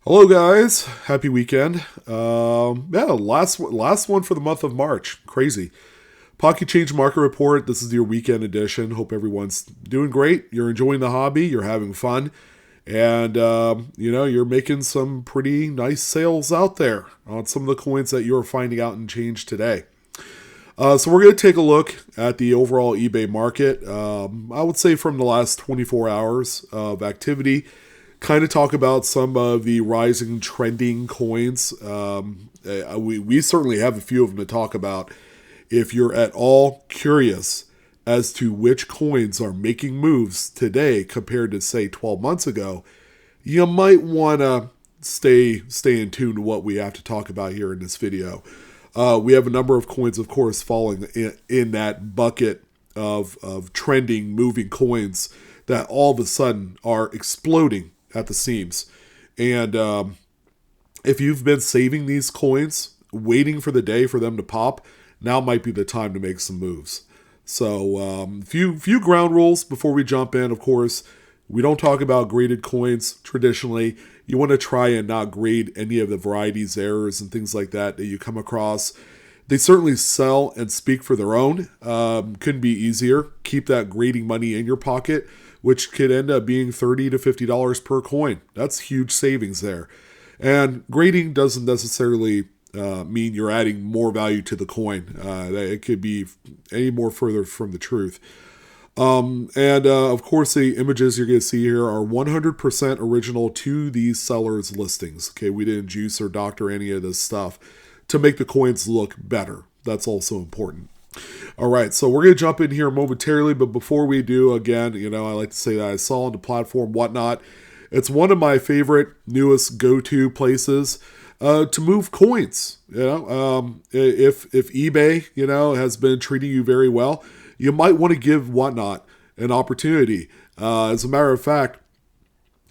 Hello, guys. Happy weekend. Last one for the month of March. Crazy. Pocket Change Market Report. This is your weekend edition. Hope everyone's doing great. You're enjoying the hobby. You're having fun, and you're making some pretty nice sales out there on some of the coins that you're finding out in change today. So we're going to take a look at the overall eBay market. I would say from the last 24 hours of activity, kind of talk about some of the rising trending coins. We certainly have a few of them to talk about. If you're at all curious as to which coins are making moves today compared to say 12 months ago, you might want to stay in tune to what we have to talk about here in this video. We have a number of coins, of course, falling in that bucket of trending, moving coins that all of a sudden are exploding at the seams. And if you've been saving these coins, waiting for the day for them to pop, now might be the time to make some moves. So few ground rules before we jump in. Of course, we don't talk about graded coins traditionally. You want to try and not grade any of the varieties, errors, and things like that you come across. They certainly sell and speak for their own. Couldn't be easier. Keep that grading money in your pocket, which could end up being $30 to $50 per coin. That's huge savings there. And grading doesn't necessarily mean you're adding more value to the coin. It could be any more further from the truth. Of course, the images you're going to see here are 100% original to these sellers' listings. Okay, we didn't juice or doctor any of this stuff to make the coins look better. That's also important. All right, so we're going to jump in here momentarily, but before we do, again, I like to say that I saw on the platform Whatnot. It's one of my favorite, newest go-to places to move coins. If eBay, has been treating you very well, you might want to give Whatnot an opportunity. As a matter of fact,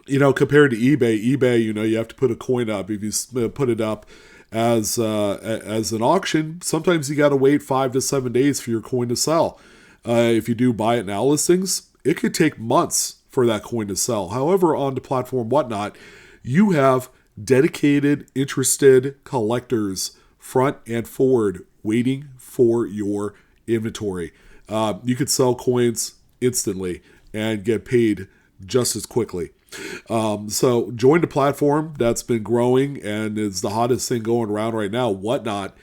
compared to eBay, you have to put a coin up. If you put it up as an auction, sometimes you got to wait 5 to 7 days for your coin to sell. If you do buy it now listings, it could take months for that coin to sell. However, on the platform Whatnot, you have dedicated, interested collectors front and forward waiting for your inventory. You could sell coins instantly and get paid just as quickly. So join the platform that's been growing and is the hottest thing going around right now, Whatnot,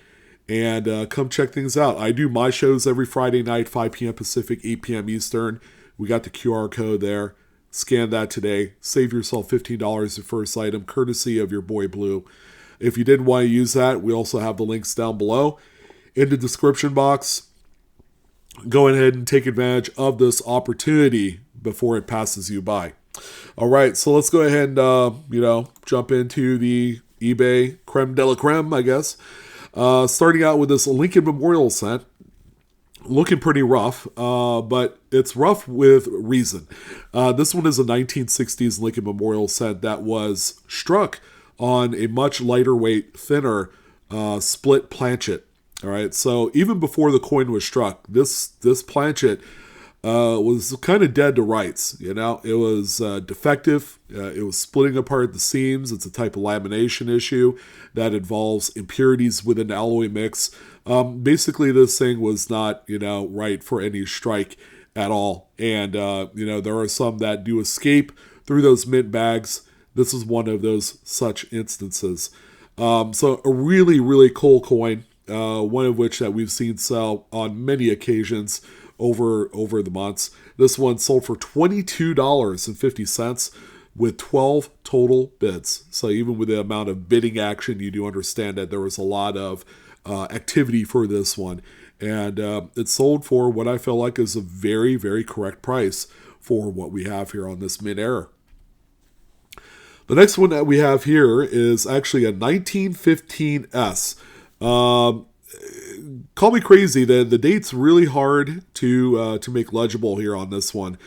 and come check things out. I do my shows every Friday night, 5 p.m. Pacific, 8 p.m. Eastern. We got the QR code there. Scan that today. Save yourself $15 the first item, courtesy of your boy Blue. If you didn't want to use that, we also have the links down below in the description box. Go ahead and take advantage of this opportunity before it passes you by. All right, so let's go ahead and jump into the eBay creme de la creme, I guess. Starting out with this Lincoln Memorial set. Looking pretty rough, but it's rough with reason. This one is a 1960s Lincoln Memorial set that was struck on a much lighter weight, thinner split planchet. All right, so even before the coin was struck, this planchet was kind of dead to rights. It was defective. It was splitting apart the seams. It's a type of lamination issue that involves impurities within the alloy mix. Basically, this thing was not, right for any strike at all. And, there are some that do escape through those mint bags. This is one of those such instances. So a really, really cool coin. One of which that we've seen sell on many occasions over the months. This one sold for $22.50 with 12 total bids. So even with the amount of bidding action, you do understand that there was a lot of activity for this one. And it sold for what I feel like is a very, very correct price for what we have here on this mint era. The next one that we have here is actually a 1915S. Call me crazy. The date's really hard to make legible here on this one.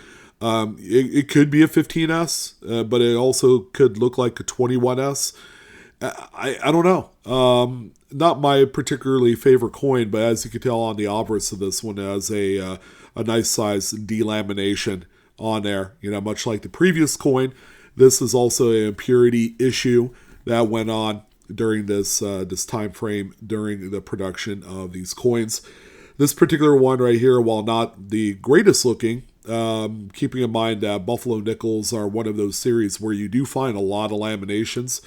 It could be a 15S, but it also could look like a 21S. I don't know. Not my particularly favorite coin, but as you can tell on the obverse of this one, it has a nice size delamination on there. Much like the previous coin, this is also an impurity issue that went on during this time frame during the production of these coins. This particular one right here, while not the greatest looking, keeping in mind that Buffalo nickels are one of those series where you do find a lot of laminations.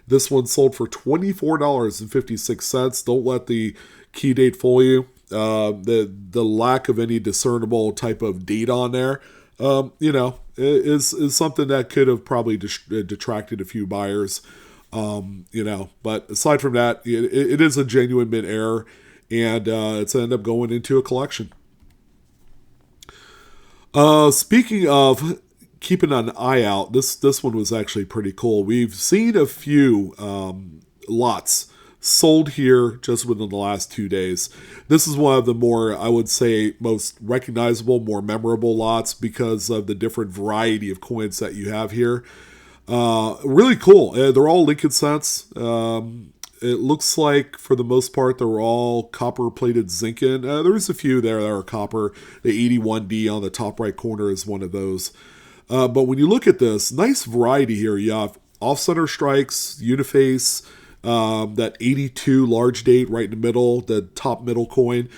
This one sold for $24.56. Don't let the key date fool you. The lack of any discernible type of date on there, is something that could have probably detracted a few buyers. But aside from that, it is a genuine mid-error, and it's ended up going into a collection. Speaking of keeping an eye out, this one was actually pretty cool. We've seen a few lots sold here just within the last 2 days. This is one of the more, I would say, most recognizable, more memorable lots because of the different variety of coins that you have here. Really cool. They're all Lincoln cents. It looks like, for the most part, they're all copper-plated zinc-in. There's a few there that are copper. The 81D on the top right corner is one of those. But when you look at this, nice variety here. You have off-center strikes, uniface, that 82 large date right in the middle, the top middle coin,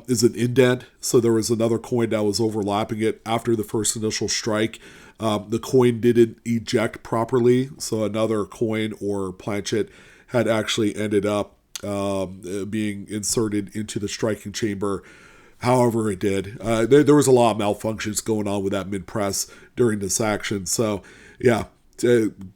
is an indent. So there was another coin that was overlapping it after the first initial strike. The coin didn't eject properly, so another coin or planchet had actually ended up being inserted into the striking chamber. However it did. There was a lot of malfunctions going on with that mid-press during this action. So, yeah,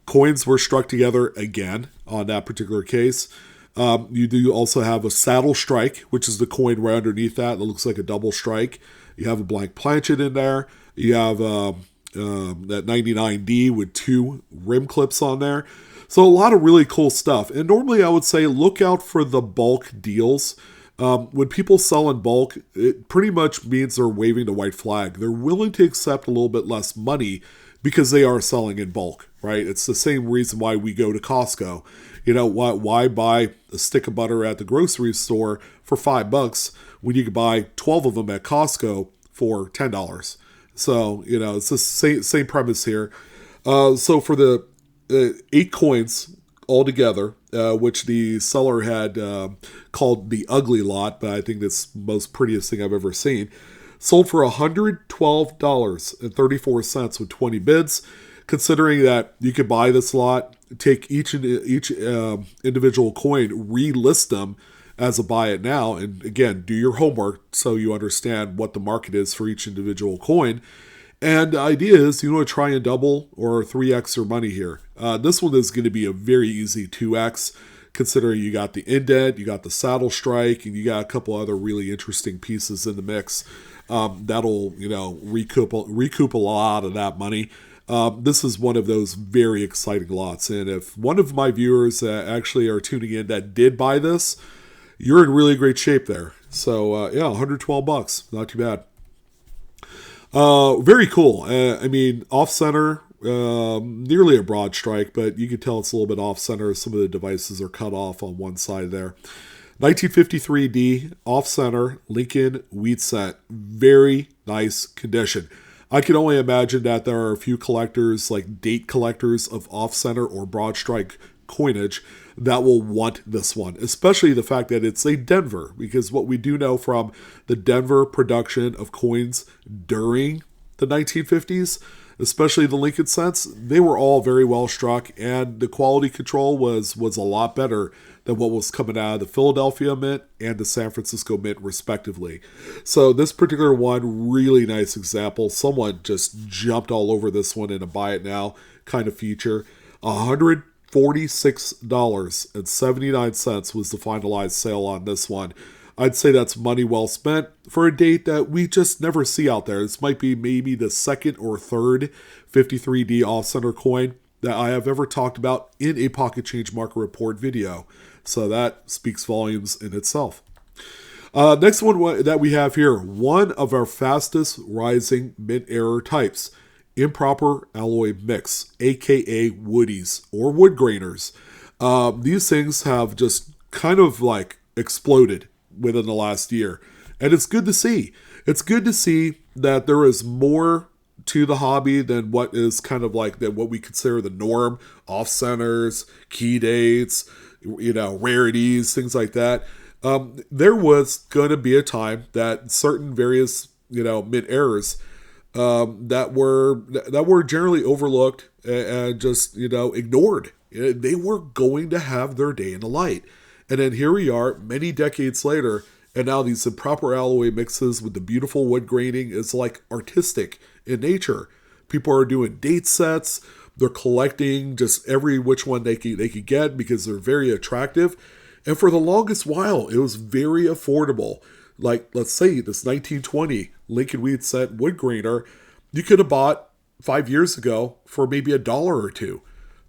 coins were struck together again on that particular case. You do also have a saddle strike, which is the coin right underneath that. It looks like a double strike. You have a blank planchet in there. You have that 99D with 2 rim clips on there. So a lot of really cool stuff. And normally I would say look out for the bulk deals. When people sell in bulk, it pretty much means they're waving the white flag. They're willing to accept a little bit less money because they are selling in bulk, right? It's the same reason why we go to Costco. Why buy a stick of butter at the grocery store for $5 when you can buy 12 of them at Costco for $10? So, it's the same premise here. So for the 8 coins altogether, which the seller had called the ugly lot, but I think that's the most prettiest thing I've ever seen, sold for $112.34 with 20 bids. Considering that you could buy this lot, take each individual coin, relist them as a buy it now, and again, do your homework so you understand what the market is for each individual coin. And the idea is you want to try and double or 3x your money here. This one is going to be a very easy 2x, considering you got the indent, you got the saddle strike, and you got a couple other really interesting pieces in the mix. That'll recoup a lot of that money. This is one of those very exciting lots. And if one of my viewers actually are tuning in that did buy this, you're in really great shape there. So, $112. Not too bad. Very cool. Off-center, nearly a broad strike, but you can tell it's a little bit off-center. Some of the devices are cut off on one side there. 1953D, off-center, Lincoln wheat cent. Very nice condition. I can only imagine that there are a few collectors, like date collectors of off-center or broad strike coinage, that will want this one, especially the fact that it's a Denver, because what we do know from the Denver production of coins during the 1950s, especially the Lincoln cents, they were all very well struck, and the quality control was a lot better than what was coming out of the Philadelphia Mint and the San Francisco Mint, respectively. So this particular one, really nice example. Someone just jumped all over this one in a buy it now kind of feature. $146.79 was the finalized sale on this one. I'd say that's money well spent for a date that we just never see out there. This might be maybe the second or third 53D off-center coin that I have ever talked about in a Pocket Change Market Report video. So that speaks volumes in itself. Next one that we have here, one of our fastest rising mid-error types, improper alloy mix, aka woodies or wood grainers. These things have just kind of like exploded within the last year, and it's good to see. It's good to see that there is more to the hobby than what is kind of like what we consider the norm: off centers, key dates, rarities, things like that. There was going to be a time that certain various mid errors that were generally overlooked and just ignored. They were going to have their day in the light, and then here we are, many decades later, and now these improper alloy mixes with the beautiful wood graining is like artistic in nature. People are doing date sets. They're collecting just every which one they could get because they're very attractive. And for the longest while, it was very affordable. Like, let's say this 1920 Lincoln Wheat Set wood grainer, you could have bought 5 years ago for maybe $1 or $2.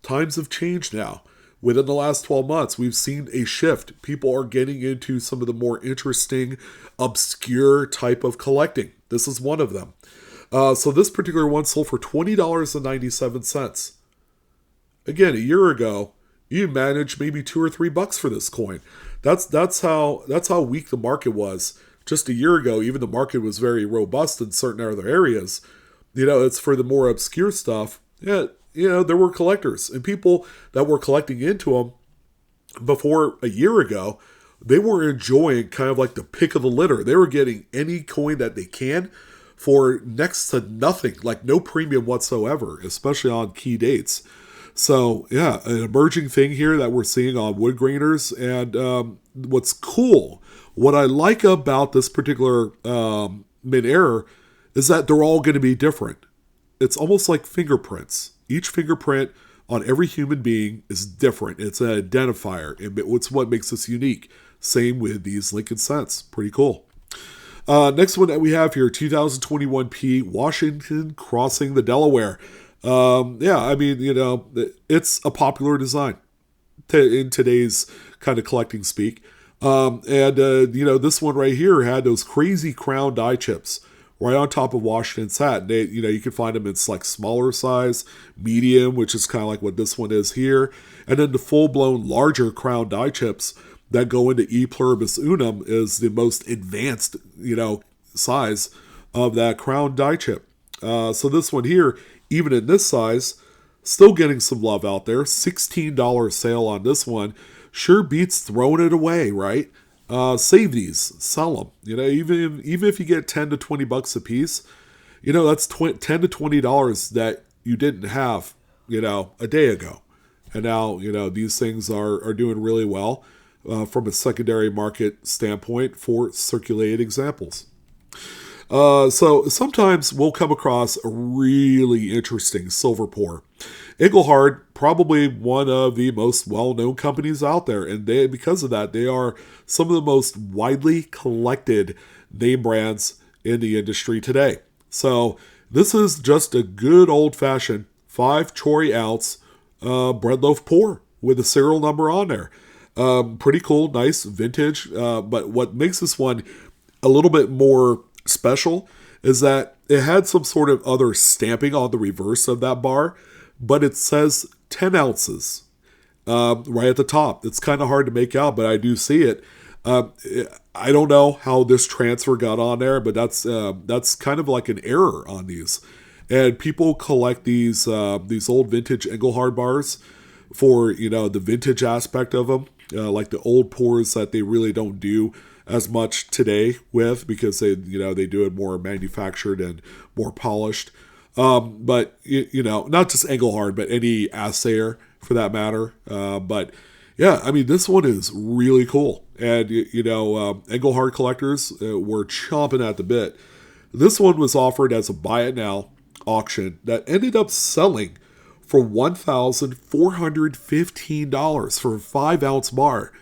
Times have changed now. Within the last 12 months, we've seen a shift. People are getting into some of the more interesting, obscure type of collecting. This is one of them. So this particular one sold for $20.97. Again, a year ago, you managed maybe $2 or $3 for this coin. That's how weak the market was. Just a year ago, even the market was very robust in certain other areas. It's for the more obscure stuff. Yeah, there were collectors and people that were collecting into them before a year ago. They were enjoying kind of like the pick of the litter. They were getting any coin that they can for next to nothing, like no premium whatsoever, especially on key dates. So yeah, an emerging thing here that we're seeing on wood grainers. And what's cool, what I like about this particular mid-air is that they're all going to be different. It's almost like fingerprints. Each fingerprint on every human being is different. It's an identifier. It's what makes us unique. Same with these Lincoln Cents. Pretty cool. Next one that we have here, 2021 P, Washington crossing the Delaware. It's a popular design in today's kind of collecting speak. This one right here had those crazy crown die chips right on top of Washington's hat. They, you can find them in like smaller size, medium, which is kind of like what this one is here. And then the full-blown larger crown die chips that go into E pluribus unum is the most advanced, size of that crown die chip. So this one here, even in this size, still getting some love out there. $16 sale on this one. Sure beats throwing it away, right? Save these, sell them. Even if you get $10 to $20 a piece, that's $10 to $20 that you didn't have, a day ago. And now, these things are doing really well from a secondary market standpoint for circulated examples. So sometimes we'll come across a really interesting silver pour. Engelhard, probably one of the most well-known companies out there, and because of that, they are some of the most widely collected name brands in the industry today. So this is just a good old-fashioned 5 troy ounce bread loaf pour with a serial number on there. Pretty cool, nice, vintage. But what makes this one a little bit more special is that it had some sort of other stamping on the reverse of that bar, but it says 10 ounces right at the top. It's kind of hard to make out, but I do see it. I don't know how this transfer got on there, but that's kind of like an error on these. And people collect these old vintage Engelhard bars for the vintage aspect of them, like the old pours that they really don't do as much today with, because they do it more manufactured and more polished. But not just Engelhard, but any assayer for that matter. But yeah, I mean, this one is really cool. And, Engelhard collectors were chomping at the bit. This one was offered as a buy it now auction that ended up selling for $1,415 for a 5 ounce bar,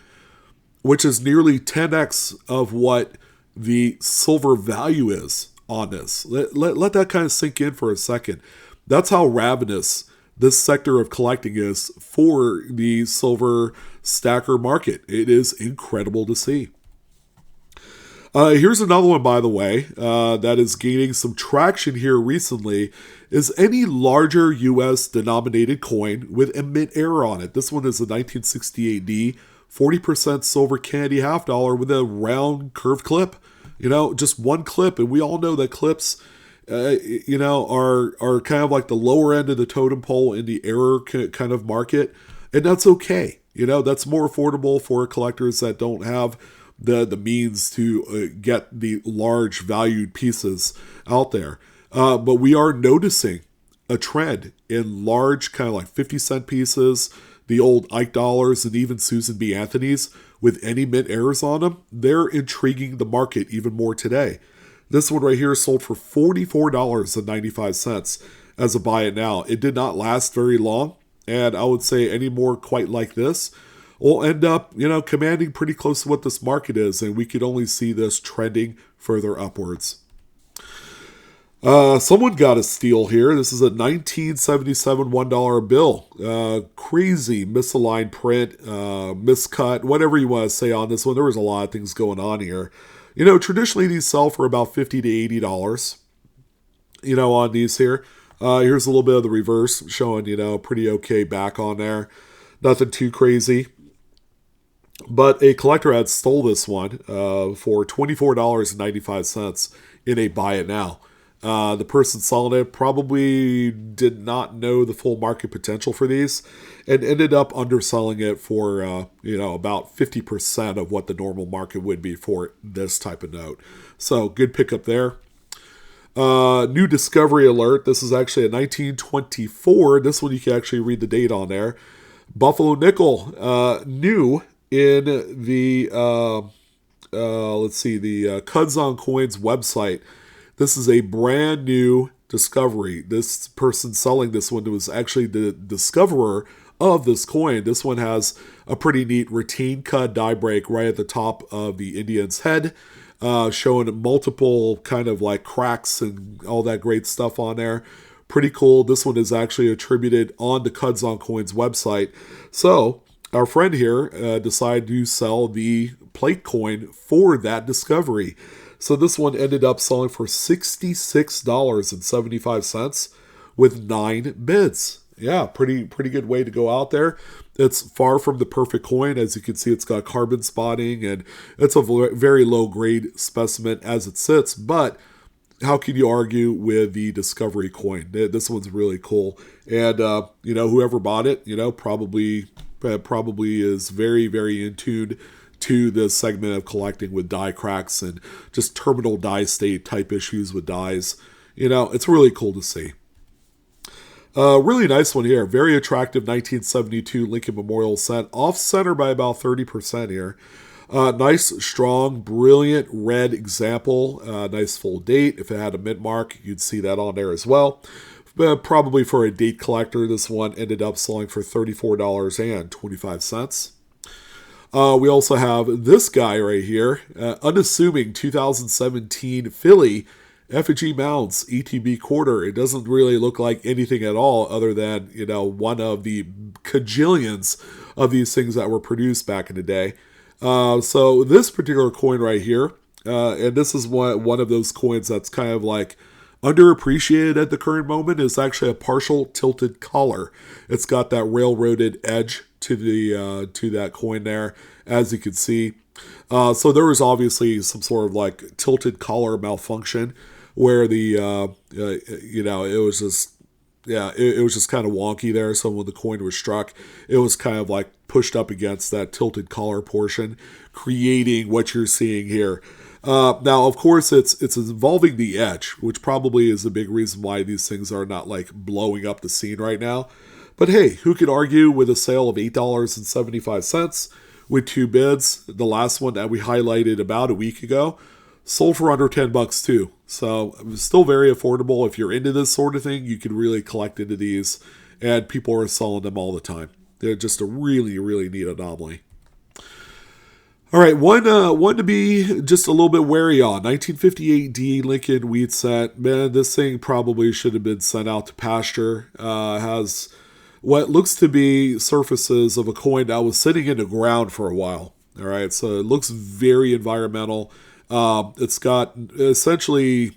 which is nearly 10x of what the silver value is on this. Let that kind of sink in for a second. That's how ravenous this sector of collecting is for the silver stacker market. It is incredible to see. Here's another one, by the way, that is gaining some traction here recently, is any larger U.S. denominated coin with a mid-air on it. This one is a 1968D, 40% silver candy half dollar with a round curved clip. Just one clip, and we all know that clips are kind of like the lower end of the totem pole in the error kind of market, and that's okay. That's more affordable for collectors that don't have the means to get the large valued pieces out there. But we are noticing a trend in large kind of like 50-cent pieces, the old Ike dollars, and even Susan B. Anthony's with any mint errors on them. They're intriguing the market even more today. This one right here sold for $44.95 as a buy it now. It did not last very long, and I would say any more quite like this will end up, commanding pretty close to what this market is, and we could only see this trending further upwards. Someone got a steal here. This is a 1977 $1 bill. Crazy misaligned print, miscut, whatever you want to say on this one. There was a lot of things going on here. Traditionally these sell for about $50 to $80, on these here. Here's a little bit of the reverse showing, pretty okay back on there. Nothing too crazy. But a collector had stole this one for $24.95 in a buy it now. The person selling it probably did not know the full market potential for these and ended up underselling it for, about 50% of what the normal market would be for this type of note. So good pickup there. New discovery alert. This is actually a 1924. This one you can actually read the date on there. Buffalo nickel, new in the, the Cudzon Coins website. This is a brand new discovery. This person selling this one was actually the discoverer of this coin. This one has a pretty neat retained cut die break right at the top of the Indian's head, showing multiple kind of like cracks and all that great stuff on there. Pretty cool. This one is actually attributed on the Cudzon Coins website. So our friend here decided to sell the plate coin for that discovery. So this one ended up selling for $66.75 with 9 bids. Yeah, pretty good way to go out there. It's far from the perfect coin. As you can see, it's got carbon spotting, and it's a very low-grade specimen as it sits. But how can you argue with the discovery coin? This one's really cool. And, whoever bought it, probably is very, very in tune to this segment of collecting with die cracks and just terminal die state type issues with dies. It's really cool to see. Really nice one here. Very attractive 1972 Lincoln Memorial set. Off center by about 30% here. Nice, strong, brilliant red example. Nice full date. If it had a mint mark, you'd see that on there as well. But probably for a date collector, this one ended up selling for $34.25. We also have this guy right here, unassuming 2017 Philly Effigy Mounts ETB quarter. It doesn't really look like anything at all other than, one of the cajillions of these things that were produced back in the day. So this particular coin right here, and this is one of those coins that's kind of like underappreciated at the current moment, is actually a partial tilted collar. It's got that railroaded edge to that coin there, as you can see. So there was obviously some sort of like tilted collar malfunction where the it was just kind of wonky there. So when the coin was struck, it was kind of like pushed up against that tilted collar portion, creating what you're seeing here. Now, of course, it's involving the edge, which probably is a big reason why these things are not like blowing up the scene right now. But hey, who could argue with a sale of $8.75 with 2 bids? The last one that we highlighted about a week ago sold for under $10 too. So still very affordable. If you're into this sort of thing, you can really collect into these, and people are selling them all the time. They're just a really, really neat anomaly. All right, one to be just a little bit wary on. 1958 D Lincoln wheat set. Man, this thing probably should have been sent out to pasture. Has what looks to be surfaces of a coin that was sitting in the ground for a while. All right, so it looks very environmental. It's got essentially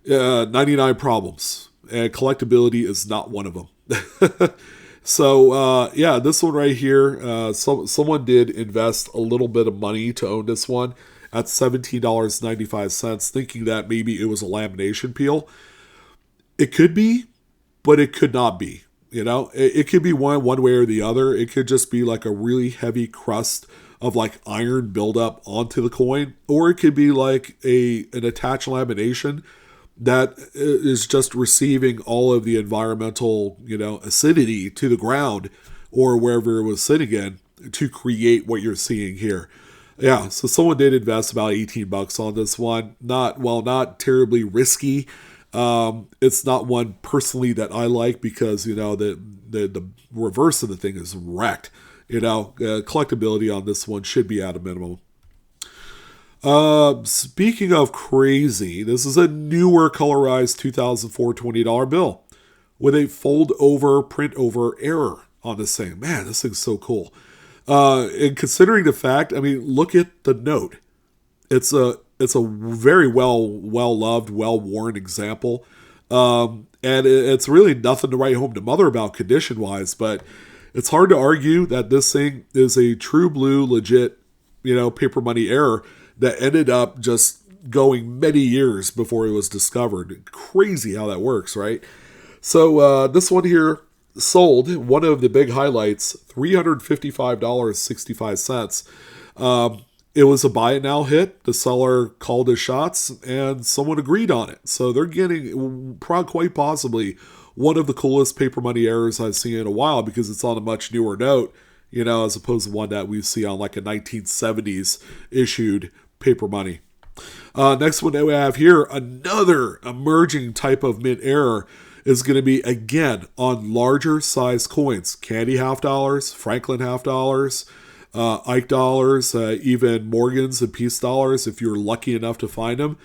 99 problems, and collectability is not one of them. So, this one right here, someone did invest a little bit of money to own this one at $17.95, thinking that maybe it was a lamination peel. It could be, but it could not be. It could be one way or the other. It could just be like a really heavy crust of like iron buildup onto the coin, or it could be like an attached lamination that is just receiving all of the environmental, acidity to the ground or wherever it was sitting in to create what you're seeing here. Yeah, so someone did invest about $18 on this one. Not terribly risky. It's not one personally that I like because the reverse of the thing is wrecked. Collectability on this one should be at a minimum. Speaking of crazy, this is a newer colorized 2004 $20 bill with a fold over print over error on this thing. Man, this thing's so cool. And considering the fact, look at the note. It's a very well loved, well worn example, and it's really nothing to write home to mother about condition wise. But it's hard to argue that this thing is a true blue, legit, paper money error that ended up just going many years before it was discovered. Crazy how that works, right? So this one here sold, one of the big highlights, $355.65. It was a buy it now hit. The seller called his shots and someone agreed on it. So they're getting quite possibly one of the coolest paper money errors I've seen in a while because it's on a much newer note, as opposed to one that we see on like a 1970s issued paper money. Next one that we have here, another emerging type of mint error is going to be, again, on larger size coins. Candy $50, Franklin $50, Ike dollars, even Morgans and Peace dollars if you're lucky enough to find them.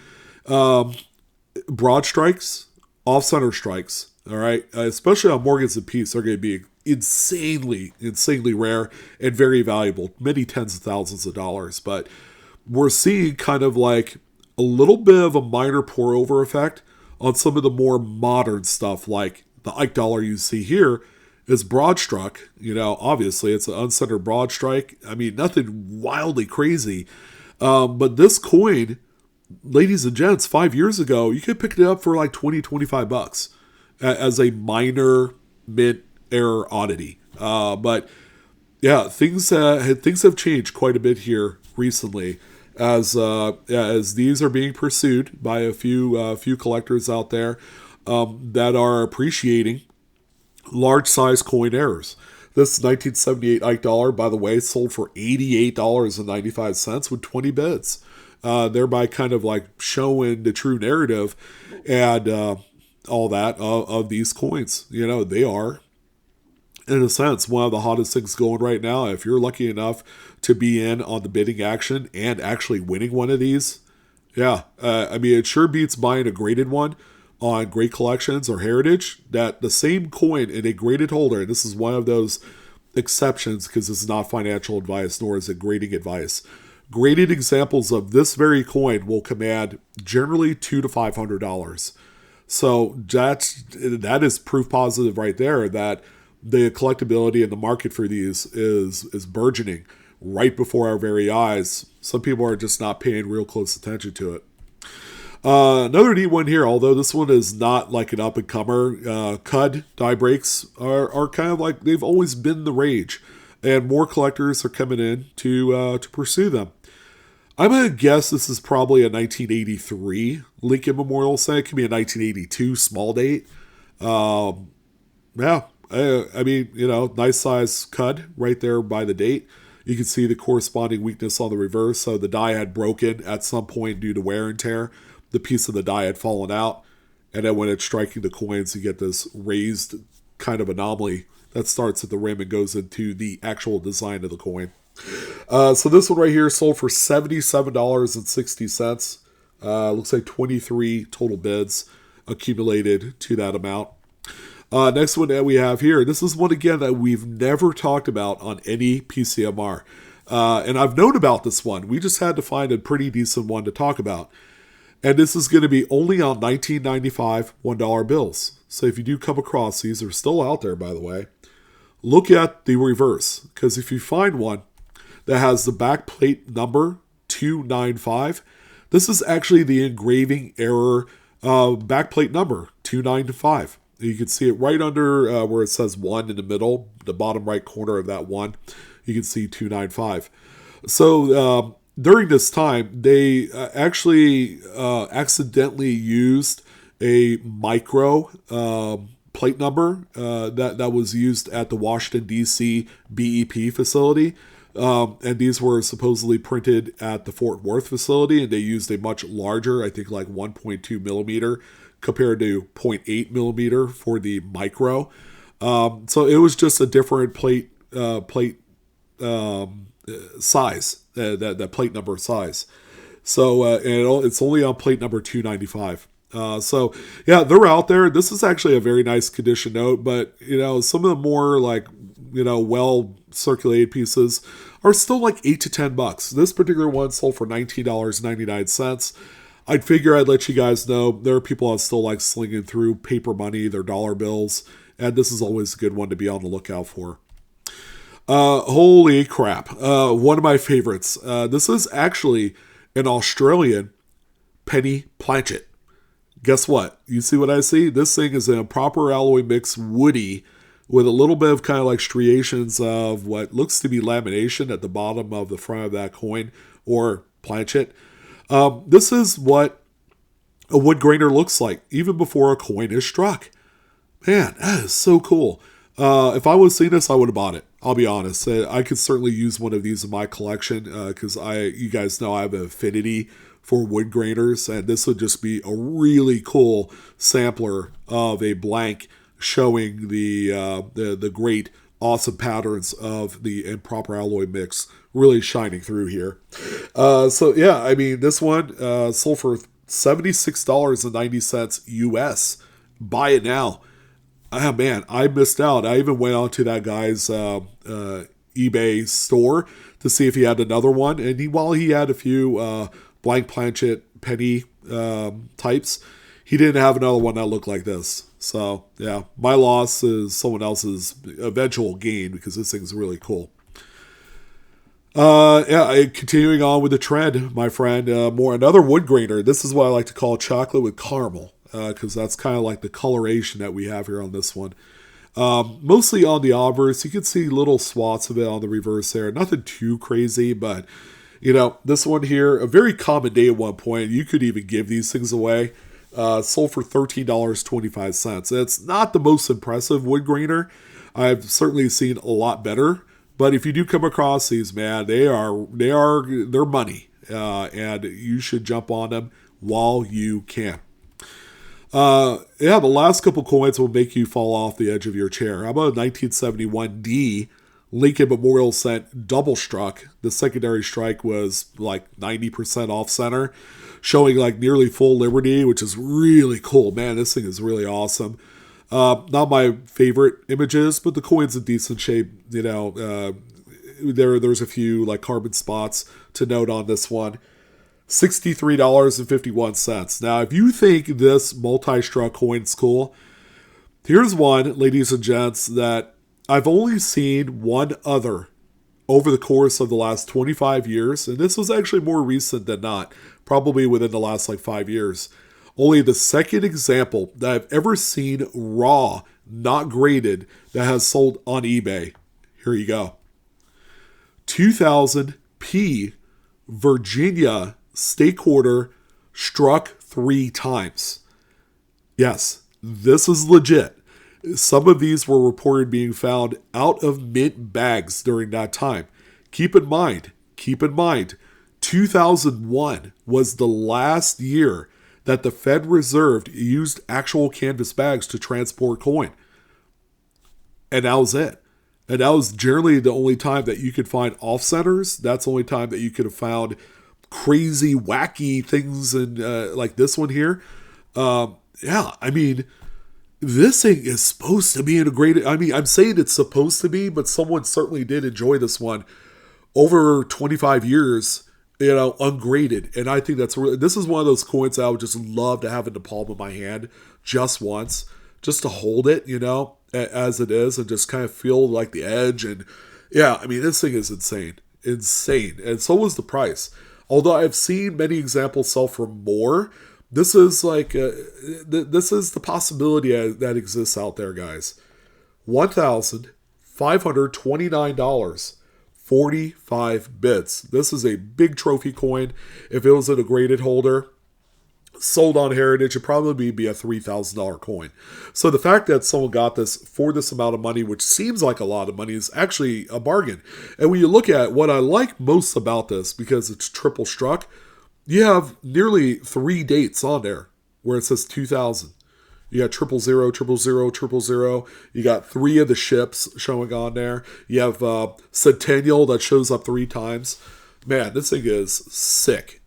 Broad strikes, off-center strikes, all right? Especially on Morgans and Peace, they're going to be insanely rare and very valuable, many tens of thousands of dollars. But we're seeing kind of like a little bit of a minor pour-over effect on some of the more modern stuff, like the Ike dollar you see here is broad struck. Obviously it's an uncentered broad strike. Nothing wildly crazy. But this coin, ladies and gents, 5 years ago, you could pick it up for like $20-$25 as a minor mint error oddity. But yeah, things have changed quite a bit here recently, as these are being pursued by a few collectors out there that are appreciating large size coin errors. This 1978 Ike dollar, by the way, sold for $88.95 with 20 bids, thereby kind of like showing the true narrative and all that of these coins. They are, in a sense, one of the hottest things going right now. If you're lucky enough to be in on the bidding action and actually winning one of these, yeah, it sure beats buying a graded one on Great Collections or Heritage. That the same coin in a graded holder, and this is one of those exceptions because this is not financial advice nor is it grading advice. Graded examples of this very coin will command generally $200 to $500. So that is proof positive right there that the collectability and the market for these is burgeoning right before our very eyes. Some people are just not paying real close attention to it. Another neat one here, although this one is not like an up-and-comer, CUD die breaks are kind of like they've always been the rage, and more collectors are coming in to pursue them. I'm going to guess this is probably a 1983 Lincoln Memorial set. It could be a 1982 small date. Yeah, nice size CUD right there by the date. You can see the corresponding weakness on the reverse. So the die had broken at some point due to wear and tear. The piece of the die had fallen out. And then when it's striking the coins, you get this raised kind of anomaly that starts at the rim and goes into the actual design of the coin. So this one right here sold for $77.60. Looks like 23 total bids accumulated to that amount. Next one that we have here, this is one again that we've never talked about on any PCMR. And I've known about this one. We just had to find a pretty decent one to talk about. And this is going to be only on 1995 $1 bills. So if you do come across these, they're still out there, by the way. Look at the reverse, because if you find one that has the back plate number 295, this is actually the engraving error Backplate number 295. You can see it right under where it says 1 in the middle, the bottom right corner of that 1. You can see 295. So during this time, they actually accidentally used a micro plate number that was used at the Washington, D.C. BEP facility. And these were supposedly printed at the Fort Worth facility, and they used a much larger, I think like 1.2 millimeter compared to 0.8 millimeter for the micro. So it was just a different plate size, that plate number size. So and it's only on plate number 295. So yeah, they're out there. This is actually a very nice condition note, but some of the more like well circulated pieces are still like $8 to $10. This particular one sold for $19.99. I'd figure I'd let you guys know there are people that still like slinging through paper money, their dollar bills, and this is always a good one to be on the lookout for. Holy crap. One of my favorites. This is actually an Australian penny planchet. Guess what? You see what I see? This thing is a proper alloy mix woody with a little bit of kind of like striations of what looks to be lamination at the bottom of the front of that coin or planchet. This is what a wood grainer looks like even before a coin is struck. Man, that is so cool. If I would have seen this, I would have bought it. I'll be honest. I could certainly use one of these in my collection because you guys know I have an affinity for wood grainers, and this would just be a really cool sampler of a blank showing the great, awesome patterns of the improper alloy mix really shining through here. So yeah, I mean, this one sold for $76.90 US. Buy it now. Oh man, I missed out. I even went on to that guy's eBay store to see if he had another one, and while he had a few blank planchet penny types, he didn't have another one that looked like this. So yeah, my loss is someone else's eventual gain because this thing's really cool. Continuing on with the trend, my friend, another wood grainer. This is what I like to call chocolate with caramel because that's kind of like the coloration that we have here on this one. Mostly on the obverse, you can see little swaths of it on the reverse there. Nothing too crazy, but this one here, a very common day at one point. You could even give these things away. Sold for $13.25. It's not the most impressive wood grainer. I've certainly seen a lot better, but if you do come across these, man, they're money, and you should jump on them while you can. The last couple coins will make you fall off the edge of your chair. How about a 1971 D Lincoln Memorial Cent double struck? The secondary strike was like 90% off center, showing like nearly full liberty, which is really cool. Man, this thing is really awesome. Not my favorite images, but the coin's in decent shape. There's a few like carbon spots to note on this one. $63.51. Now, if you think this multi-struck coin's cool, here's one, ladies and gents, that I've only seen one other over the course of the last 25 years, and this was actually more recent than not, probably within the last like 5 years. Only the second example that I've ever seen raw, not graded, that has sold on eBay. Here you go. 2000 P Virginia State Quarter struck 3 times. Yes, this is legit. Some of these were reported being found out of mint bags during that time. Keep in mind, 2001 was the last year that the Fed Reserve used actual canvas bags to transport coin. And that was it. And that was generally the only time that you could find off-centers. That's the only time that you could have found crazy, wacky things and like this one here. I mean, this thing is supposed to be integrated. I mean, I'm saying it's supposed to be, but someone certainly did enjoy this one over 25 years, ungraded. And I think this is one of those coins I would just love to have in the palm of my hand just once, just to hold it, as it is, and just kind of feel like the edge. And yeah, I mean, this thing is insane. And so was the price. Although I've seen many examples sell for more, This is like this is the possibility that exists out there, guys. $1,529, 45 bits. This is a big trophy coin. If it was in a graded holder, sold on Heritage, it'd probably be a $3,000 coin. So the fact that someone got this for this amount of money, which seems like a lot of money, is actually a bargain. And when you look at what I like most about this, because it's triple struck, you have nearly 3 dates on there where it says 2000. You got 000, 000, 000. You got 3 of the ships showing on there. You have Centennial that shows up 3 times. Man, this thing is sick.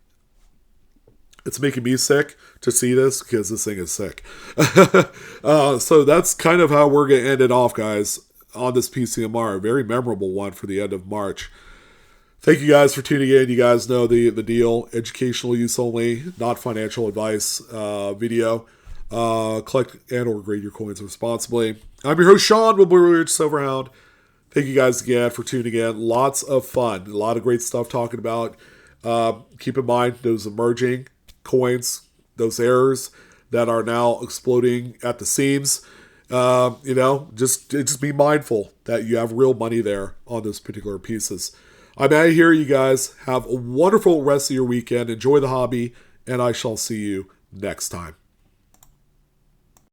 It's making me sick to see this because this thing is sick. So that's kind of how we're going to end it off, guys, on this PCMR. A very memorable one for the end of March. Thank you guys for tuning in. You guys know the deal. Educational use only, not financial advice video. Collect and or grade your coins responsibly. I'm your host, Sean, with Blue Ridge Silverhound. Thank you guys again for tuning in. Lots of fun. A lot of great stuff talking about. Keep in mind those emerging coins, those errors that are now exploding at the seams. Just be mindful that you have real money there on those particular pieces. I'm out of here, you guys. Have a wonderful rest of your weekend. Enjoy the hobby, and I shall see you next time.